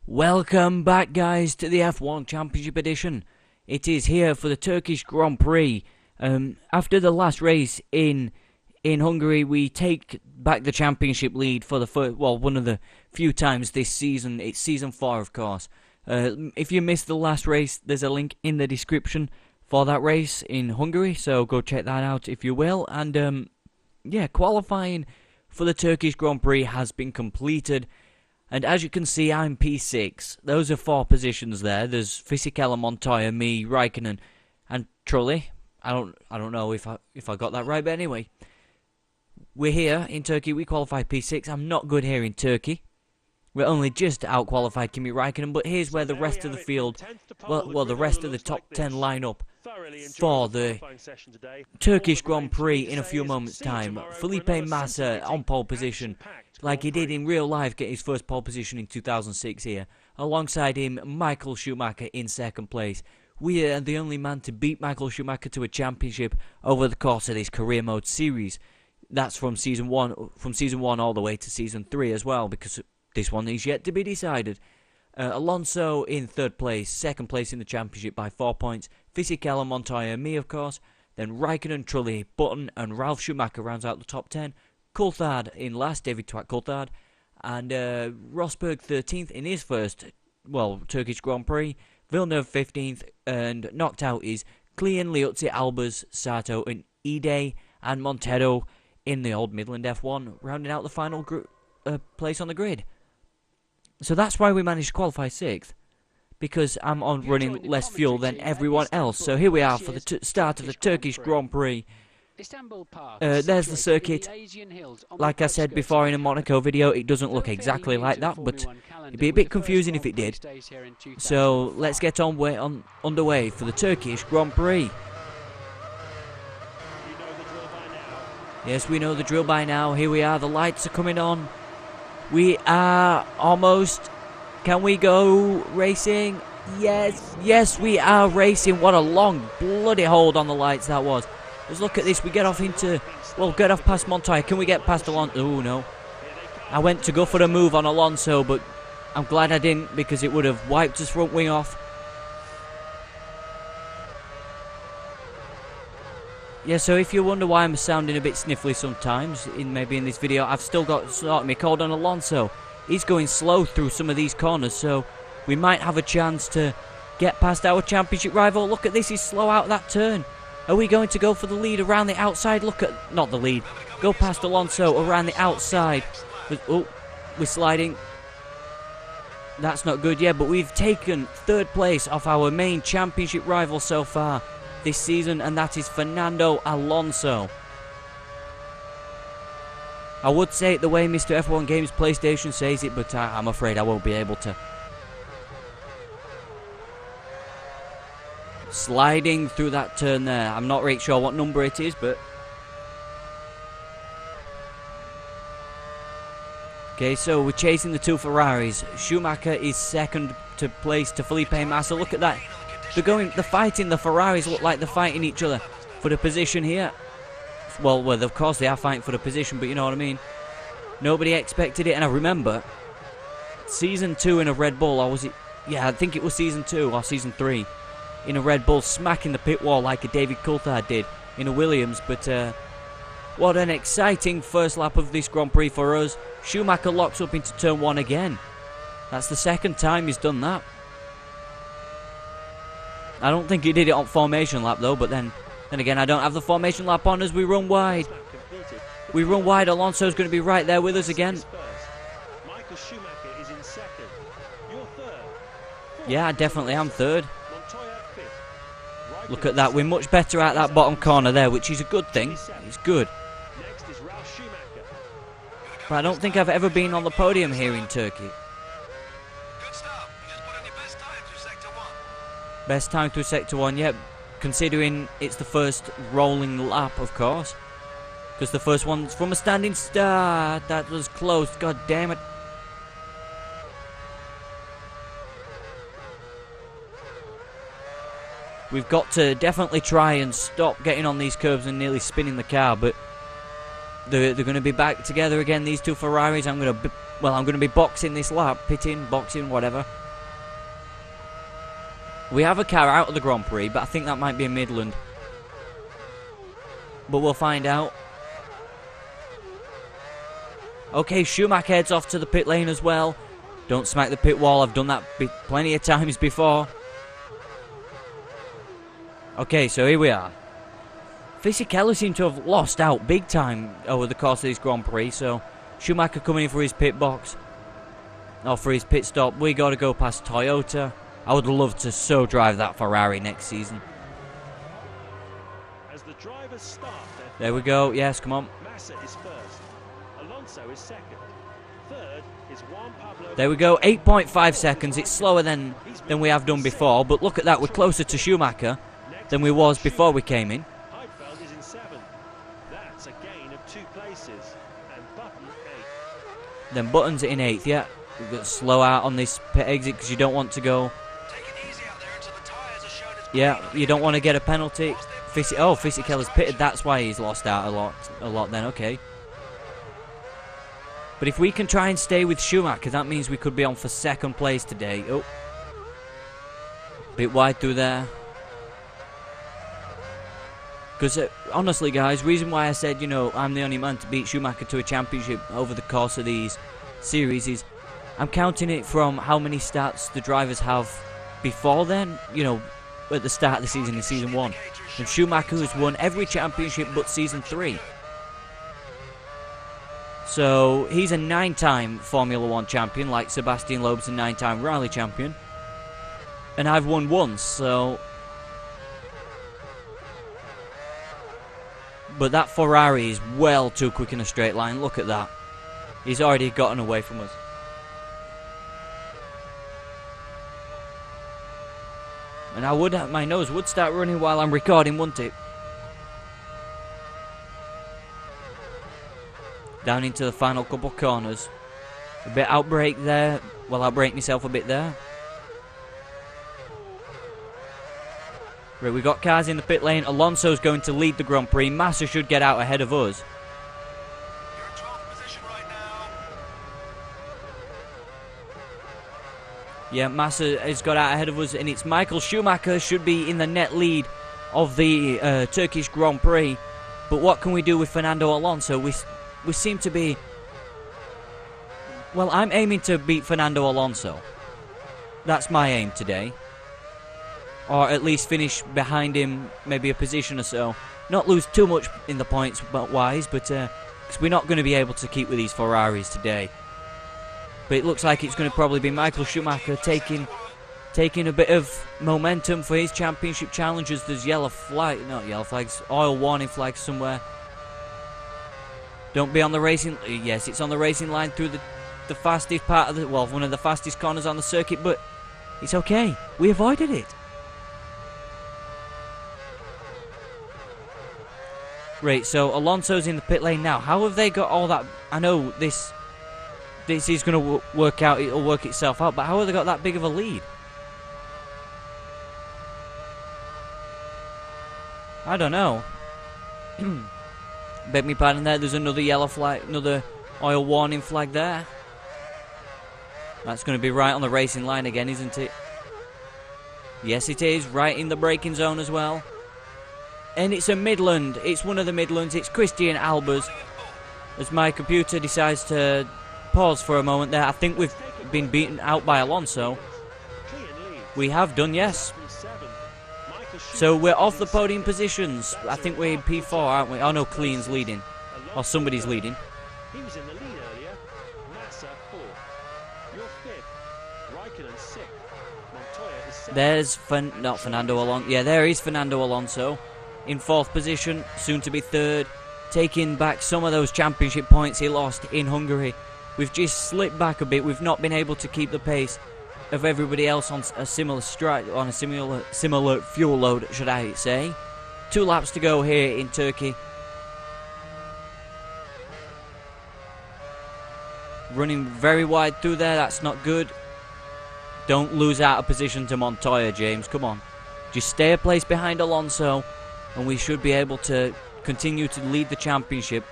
Welcome back, guys, to the F1 Championship Edition. It is here for the Turkish Grand Prix. After the last race in Hungary, we take back the championship lead for the first, one of the few times this season. It's season 4, of course. If you missed the last race, there's a link in the description for that race in Hungary, so go check that out if you will. And qualifying for the Turkish Grand Prix has been completed. And as you can see, I'm P6. Those are 4 positions there. There's Fisichella, Montoya, me, Raikkonen, and Trulli. I don't know if I got that right, but anyway, we're here in Turkey. We qualify P6. I'm not good here in Turkey. We're only just out-qualified Kimi Raikkonen, but here's where the rest of the field, the rest of the top 10 line up for the Turkish Grand Prix in a few moments' time. Felipe Massa on pole position, like he did in real life, get his first pole position in 2006 here. Alongside him, Michael Schumacher in second place. We are the only man to beat Michael Schumacher to a championship over the course of this career mode series. That's from season 1 all the way to season 3 as well, because this one is yet to be decided. Alonso in third place, second place in the championship by 4 points. Fisichella, Montoya, me of course. Then Raikkonen, Trulli, Button and Ralf Schumacher rounds out the top 10. Coulthard in last, David Twat Coulthard. And Rosberg 13th in his first, Turkish Grand Prix. Villeneuve 15th, and knocked out is Klein, Liuzzi, Albers, Sato and Ide and Montero in the Old Midland F1, rounding out the final place on the grid. So that's why we managed to qualify 6th, because I'm on running less fuel than everyone else. So here we are for the start of the Turkish Grand Prix. There's the circuit. Like I said before in a Monaco video, it doesn't look exactly like that, but it'd be a bit confusing if it did. So let's get underway for the Turkish Grand Prix. Yes, we know the drill by now. Here we are, the lights are coming on. We are almost... Can we go racing? Yes, we are racing. What a long bloody hold on the lights that was. Let's look at this. We get off past Montoya. Can we get past Alonso? Oh, no. I went to go for the move on Alonso, but I'm glad I didn't, because it would have wiped his front wing off. Yeah, so if you wonder why I'm sounding a bit sniffly sometimes, maybe in this video, I've still got sort of me cold on Alonso. He's going slow through some of these corners, so we might have a chance to get past our championship rival. Look at this, he's slow out that turn. Are we going to go for the lead around the outside? Not the lead. Go past Alonso around the outside. Oh, we're sliding. That's not good, yeah, but we've taken 3rd place off our main championship rival so far this season, and that is Fernando Alonso. I would say it the way Mr. F1 Games PlayStation says it, but I'm afraid I won't be able to. Sliding through that turn there. I'm not really sure what number it is, but... Okay, so we're chasing the 2 Ferraris. Schumacher is second to place to Felipe Massa. Look at that. They're fighting. The Ferraris look like they're fighting each other for the position here. Well, of course they are fighting for the position, but you know what I mean. Nobody expected it, and I remember season 2 in a Red Bull, or was it? Yeah, I think it was season 2 or season 3 in a Red Bull, smacking the pit wall like a David Coulthard did in a Williams. But what an exciting first lap of this Grand Prix for us. Schumacher locks up into turn 1 again. That's the 2nd time he's done that. I don't think he did it on formation lap though, but then again, I don't have the formation lap on as we run wide. We run wide, Alonso's going to be right there with us again. Yeah, I definitely am 3rd. Look at that, we're much better at that bottom corner there, which is a good thing. It's good. But I don't think I've ever been on the podium here in Turkey. Best time through Sector 1, yep. Considering it's the first rolling lap, of course. Because the first one's from a standing start. That was close, god damn it. We've got to definitely try and stop getting on these curves and nearly spinning the car, but they're going to be back together again, these 2 Ferraris. I'm going to Well, I'm going to be boxing this lap. Pitting, boxing, whatever. We have a car out of the Grand Prix, but I think that might be a Midland. But we'll find out. Okay, Schumacher heads off to the pit lane as well. Don't smack the pit wall. I've done that plenty of times before. Okay, so here we are. Fisichella seemed to have lost out big time over the course of this Grand Prix, so Schumacher coming in for his pit box. Or for his pit stop. We got to go past Toyota. I would love to so drive that Ferrari next season. As the drivers start there we go. Yes, come on. Massa is first. Alonso is second. Third is Juan Pablo. There we go. 8.5 seconds. It's slower than we have done before, but look at that. We're closer to Schumacher than we was before we came in. Heidfeld is in seventh. That's a gain of 2 places. And Button 8th. Then Button's in 8th. Yeah, we've got to slow out on this pit exit because you don't want to go. Yeah, you don't want to get a penalty. Fisichella's pitted. That's why he's lost out a lot. Then okay. But if we can try and stay with Schumacher, that means we could be on for second place today. Oh, bit wide through there. Because honestly, guys, reason why I said, you know, I'm the only man to beat Schumacher to a championship over the course of these series is I'm counting it from how many starts the drivers have before then. You know, at the start of the season in season 1. And Schumacher has won every championship but season 3. So he's a 9-time Formula 1 champion, like Sebastian Loeb's a 9-time rally champion. And I've won once, so... But that Ferrari is well too quick in a straight line. Look at that. He's already gotten away from us. And my nose would start running while I'm recording, wouldn't it? Down into the final couple corners. A bit outbrake there. Well, outbrake myself a bit there. Right, we got cars in the pit lane. Alonso's going to lead the Grand Prix. Massa should get out ahead of us. You're in 12th position right now. Yeah, Massa has got out ahead of us, and it's Michael Schumacher should be in the net lead of the Turkish Grand Prix. But what can we do with Fernando Alonso? We seem to be... Well, I'm aiming to beat Fernando Alonso. That's my aim today. Or at least finish behind him, maybe a position or so. Not lose too much in the points wise, but because we're not going to be able to keep with these Ferraris today. But it looks like it's going to probably be Michael Schumacher taking a bit of momentum for his championship challenges. There's yellow flag, not yellow flags, oil warning flags somewhere. Don't be on the racing. Yes, it's on the racing line through the fastest part of the, well, one of the fastest corners on the circuit, but it's okay. We avoided it. Right, so Alonso's in the pit lane now. How have they got all that? I know this is going to work out. It'll work itself out. But how have they got that big of a lead? I don't know. Beg me pardon there. There's another yellow flag, another oil warning flag there. That's going to be right on the racing line again, isn't it? Yes, it is. Right in the braking zone as well. And it's a Midland. It's one of the Midlands. It's Christian Albers. As my computer decides to pause for a moment there. I think we've been beaten out by Alonso. We have done, yes. So we're off the podium positions. I think we're in P4, aren't we? Oh no, Clean's leading. Or somebody's leading. He was in the lead earlier. Massa 4th. You're 5th. Raikkonen 6th. Montoya is 7th. There's not Fernando Alonso. Yeah, there is Fernando Alonso. In 4th position, soon to be 3rd, taking back some of those championship points he lost in Hungary. We've just slipped back a bit. We've not been able to keep the pace of everybody else on a similar similar fuel load, should I say. 2 laps to go here in Turkey. Running very wide through there. That's not good. Don't lose out of position to Montoya, James. Come on, just stay a place behind Alonso. And we should be able to continue to lead the championship.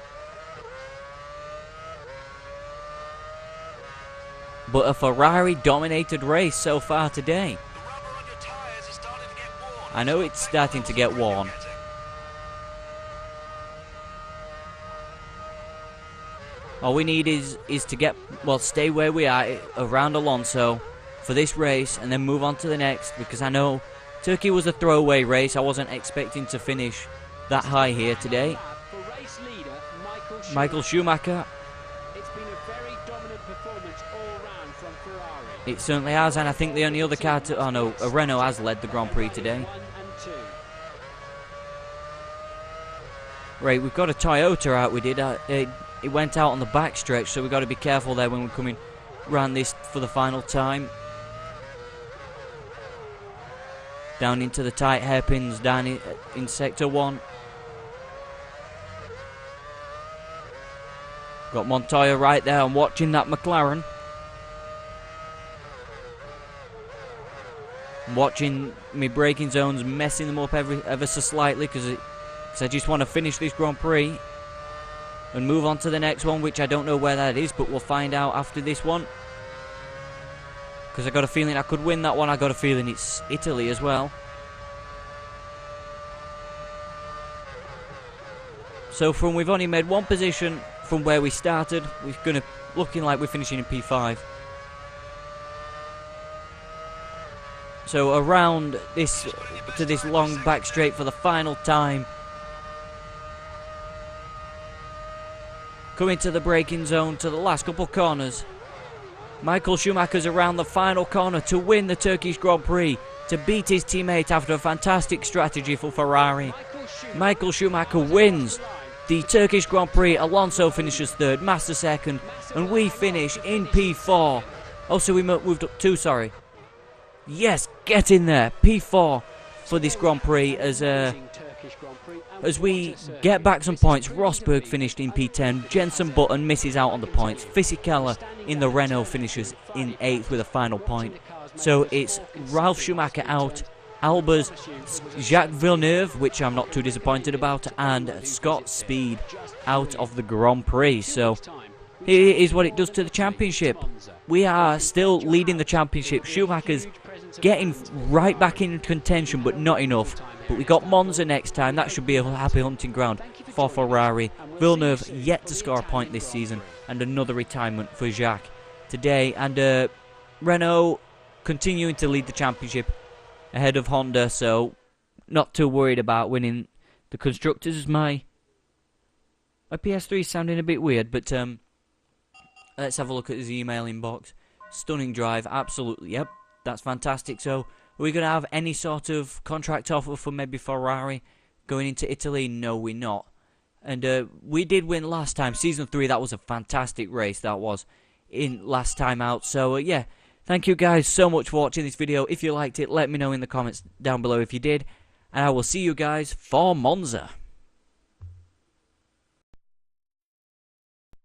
but a Ferrari-dominated race so far today. The rubber on your tyres is starting to get worn. I know it's starting to get worn. All we need is to get, well, stay where we are around Alonso for this race and then move on to the next, because I know Turkey was a throwaway race. I wasn't expecting to finish that high here today. For race leader Michael Schumacher. It's been a very dominant performance all round from Ferrari. It certainly has, and I think the only other car to, oh no, a Renault has led the Grand Prix today. 1 and 2. Right, we've got a Toyota out. We did. It went out on the back stretch, so we've got to be careful there when we're coming round this for the final time. Down into the tight hairpins, down in sector 1. Got Montoya right there. I'm watching that McLaren. I'm watching my braking zones, messing them up ever so slightly, because I just want to finish this Grand Prix and move on to the next one, which I don't know where that is, but we'll find out after this one. Because I got a feeling I could win that one. I got a feeling it's Italy as well. So we've only made one position from where we started. We're looking like we're finishing in P5. So around this to this long back straight for the final time. Coming to the braking zone to the last couple corners. Michael Schumacher's around the final corner to win the Turkish Grand Prix, to beat his teammate after a fantastic strategy for Ferrari. Michael Schumacher wins the Turkish Grand Prix. Alonso finishes third, Massa second, and we finish in P4. Oh, so we moved up 2, sorry. Yes, get in there. P4 for this Grand Prix as we get back some points. Rosberg finished in P10. Jenson Button misses out on the points. Fisichella in the Renault finishes in 8th with a final point. So it's Ralf Schumacher out, Albers, Jacques Villeneuve, which I'm not too disappointed about, and Scott Speed out of the Grand Prix. So here is what it does to the championship. We are still leading the championship. Schumacher's getting right back in contention, but not enough. But we got Monza next time. That should be a happy hunting ground for Ferrari. Villeneuve yet to score a point this season, and another retirement for Jacques today. And Renault continuing to lead the championship ahead of Honda, so not too worried about winning the constructors. My PS3 is sounding a bit weird, but let's have a look at his email inbox. Stunning drive, absolutely, yep, that's fantastic. So, are we going to have any sort of contract offer for maybe Ferrari going into Italy? No, we're not. And we did win last time, Season 3, that was a fantastic race, that was, in last time out. So, yeah, thank you guys so much for watching this video. If you liked it, let me know in the comments down below if you did. And I will see you guys for Monza.